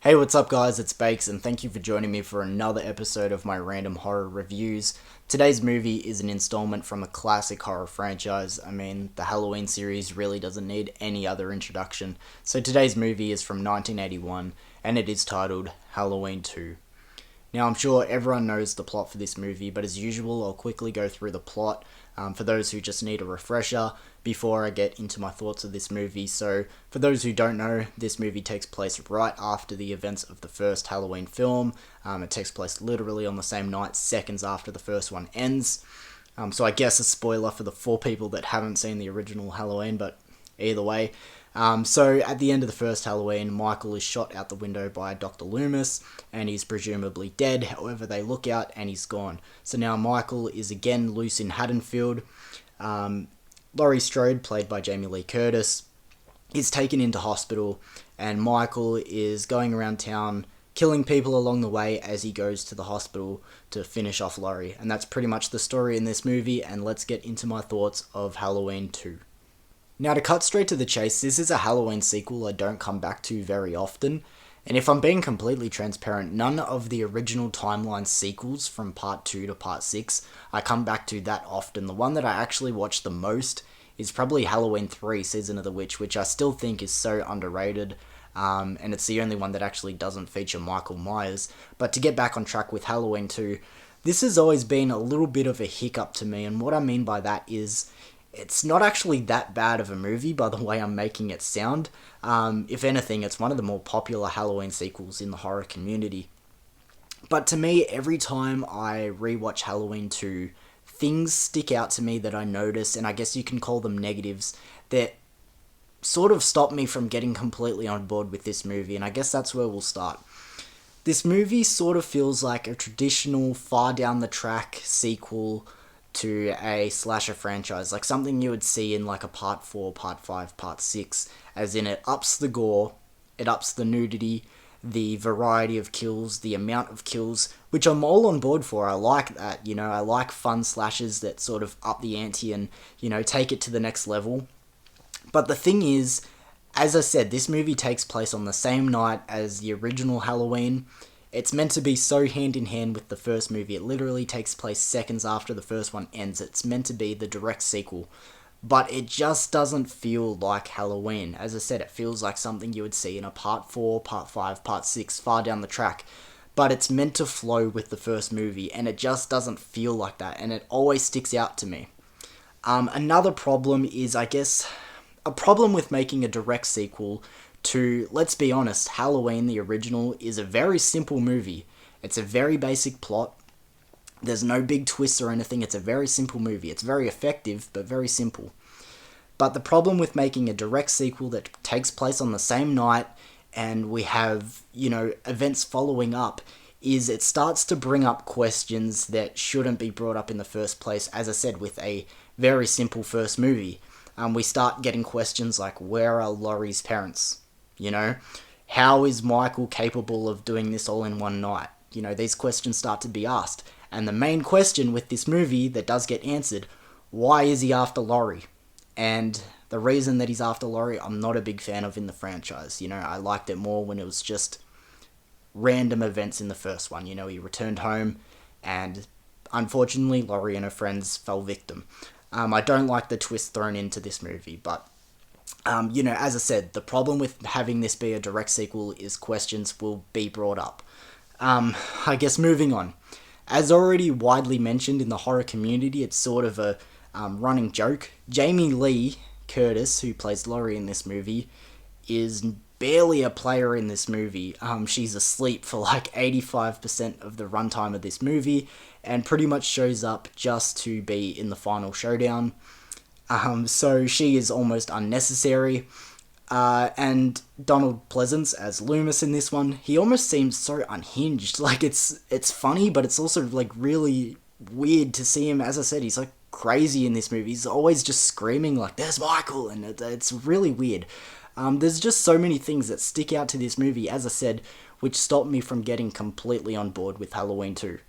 Hey, what's up, guys? It's Bakes, and thank you for joining me for another episode of my random horror reviews. Today's movie is an installment from a classic horror franchise. I mean, the Halloween series really doesn't need any other introduction. So today's movie is from 1981, and it is titled Halloween 2. Now, I'm sure everyone knows the plot for this movie, but as usual, I'll quickly go through the plot for those who just need a refresher before I get into my thoughts of this movie. So, for those who don't know, this movie takes place right after the events of the first Halloween film. It takes place literally on the same night, seconds after the first one ends. So I guess a spoiler for the 4 people that haven't seen the original Halloween, but either way. So at the end of the first Halloween, Michael is shot out the window by Dr. Loomis, and he's presumably dead. However, they look out and he's gone. So now Michael is again loose in Haddonfield. Laurie Strode, played by Jamie Lee Curtis, is taken into hospital, and Michael is going around town killing people along the way as he goes to the hospital to finish off Laurie. And that's pretty much the story in this movie, and let's get into my thoughts of Halloween 2. Now, to cut straight to the chase, this is a Halloween sequel I don't come back to very often, and if I'm being completely transparent, none of the original timeline sequels from Part 2 to Part 6 I come back to that often. The one that I actually watch the most is probably Halloween 3, Season of the Witch, which I still think is so underrated, and it's the only one that actually doesn't feature Michael Myers. But to get back on track with Halloween 2, this has always been a little bit of a hiccup to me, and what I mean by that is it's not actually that bad of a movie by the way I'm making it sound. If anything, it's one of the more popular Halloween sequels in the horror community. But to me, every time I rewatch Halloween 2, things stick out to me that I notice, and I guess you can call them negatives, that sort of stop me from getting completely on board with this movie, and I guess that's where we'll start. This movie sort of feels like a traditional, far down the track sequel to a slasher franchise, like something you would see in like a Part 4, Part 5, Part 6, as in it ups the gore, it ups the nudity, the variety of kills, the amount of kills, which I'm all on board for. I like that, I like fun slashers that sort of up the ante and, take it to the next level. But the thing is, as I said, this movie takes place on the same night as the original Halloween. It's meant to be so hand in hand with the first movie. It literally takes place seconds after the first one ends. It's meant to be the direct sequel. But it just doesn't feel like Halloween. As I said, it feels like something you would see in a Part 4, Part 5, Part 6, far down the track. But it's meant to flow with the first movie, and it just doesn't feel like that, and it always sticks out to me. Another problem is, I guess, a problem with making a direct sequel to, let's be honest, Halloween, the original, is a very simple movie. It's a very basic plot. There's no big twists or anything. It's a very simple movie. It's very effective, but very simple. But the problem with making a direct sequel that takes place on the same night and we have, events following up is it starts to bring up questions that shouldn't be brought up in the first place, as I said, with a very simple first movie. We start getting questions like, where are Laurie's parents? How is Michael capable of doing this all in one night? These questions start to be asked. And the main question with this movie that does get answered, why is he after Laurie? And the reason that he's after Laurie, I'm not a big fan of in the franchise. I liked it more when it was just random events in the first one. He returned home and unfortunately Laurie and her friends fell victim. I don't like the twist thrown into this movie, but as I said, the problem with having this be a direct sequel is questions will be brought up. I guess moving on. As already widely mentioned in the horror community, it's sort of a running joke. Jamie Lee Curtis, who plays Laurie in this movie, is barely a player in this movie. She's asleep for like 85% of the runtime of this movie, and pretty much shows up just to be in the final showdown. So she is almost unnecessary. And Donald Pleasance as Loomis in this one, he almost seems so unhinged. Like, it's funny, but it's also like really weird to see him. As I said, he's like crazy in this movie. He's always just screaming like, there's Michael, and it's really weird. There's just so many things that stick out to this movie, as I said, which stopped me from getting completely on board with Halloween 2.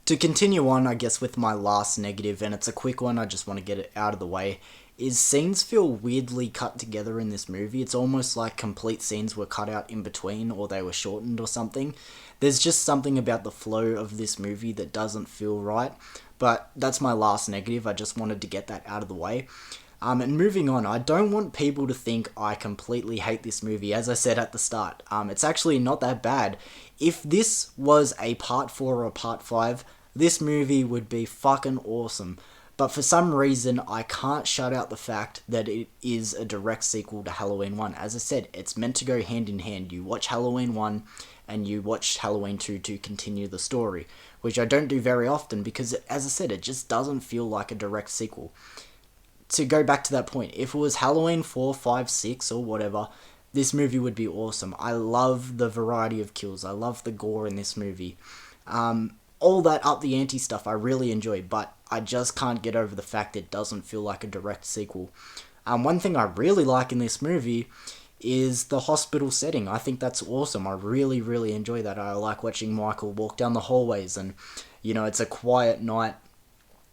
To continue on, I guess, with my last negative, and it's a quick one, I just want to get it out of the way, is scenes feel weirdly cut together in this movie. It's almost like complete scenes were cut out in between or they were shortened or something. There's just something about the flow of this movie that doesn't feel right. But that's my last negative. I just wanted to get that out of the way. And moving on, I don't want people to think I completely hate this movie. As I said at the start, it's actually not that bad. If this was a part 4 or a part 5, this movie would be fucking awesome. But for some reason, I can't shut out the fact that it is a direct sequel to Halloween 1. As I said, it's meant to go hand in hand. You watch Halloween 1 and you watch Halloween 2 to continue the story, which I don't do very often because, as I said, it just doesn't feel like a direct sequel. To go back to that point, if it was Halloween 4, 5, 6 or whatever, this movie would be awesome. I love the variety of kills. I love the gore in this movie. All that up the ante stuff I really enjoy, but I just can't get over the fact it doesn't feel like a direct sequel. One thing I really like in this movie is the hospital setting. I think that's awesome. I really, really enjoy that. I like watching Michael walk down the hallways and, it's a quiet night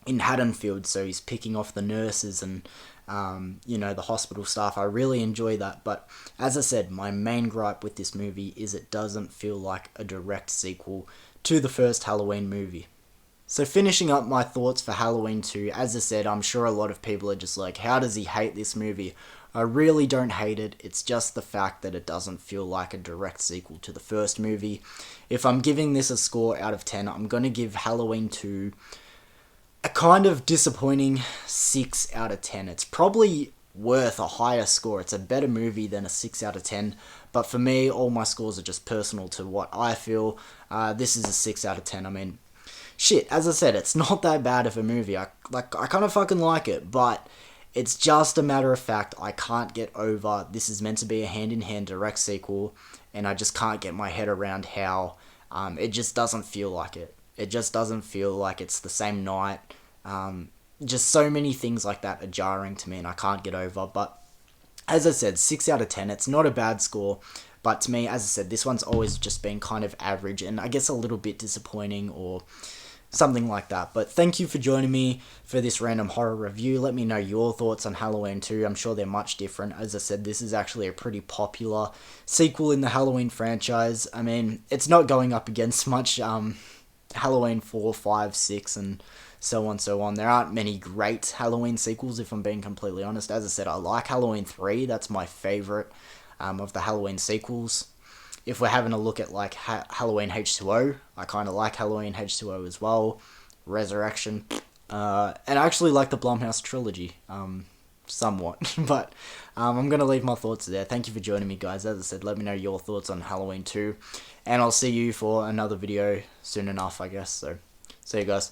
in Haddonfield, so he's picking off the nurses and, the hospital staff. I really enjoy that, but as I said, my main gripe with this movie is it doesn't feel like a direct sequel to the first Halloween movie. So finishing up my thoughts for Halloween 2, as I said, I'm sure a lot of people are just like, how does he hate this movie? I really don't hate it, it's just the fact that it doesn't feel like a direct sequel to the first movie. If I'm giving this a score out of 10, I'm going to give Halloween 2 a kind of disappointing 6 out of 10. It's probably worth a higher score. It's a better movie than a 6 out of 10. But for me, all my scores are just personal to what I feel. This is a 6 out of 10. I mean, shit, as I said, it's not that bad of a movie. I kind of fucking like it, but it's just a matter of fact I can't get over this is meant to be a hand-in-hand direct sequel, and I just can't get my head around how it just doesn't feel like it. It just doesn't feel like it's the same night. Just so many things like that are jarring to me and I can't get over. But as I said, 6 out of 10, it's not a bad score. But to me, as I said, this one's always just been kind of average and I guess a little bit disappointing or something like that. But thank you for joining me for this random horror review. Let me know your thoughts on Halloween 2. I'm sure they're much different. As I said, this is actually a pretty popular sequel in the Halloween franchise. I mean, it's not going up against much Halloween 4, 5, 6, and so on. There aren't many great Halloween sequels, if I'm being completely honest. As I said, I like Halloween 3. That's my favourite of the Halloween sequels. If we're having a look at like Halloween H2O, I kind of like Halloween H2O as well. Resurrection. And I actually like the Blumhouse trilogy, somewhat. But I'm going to leave my thoughts there. Thank you for joining me, guys. As I said, let me know your thoughts on Halloween 2. And I'll see you for another video soon enough, I guess. So, see you guys.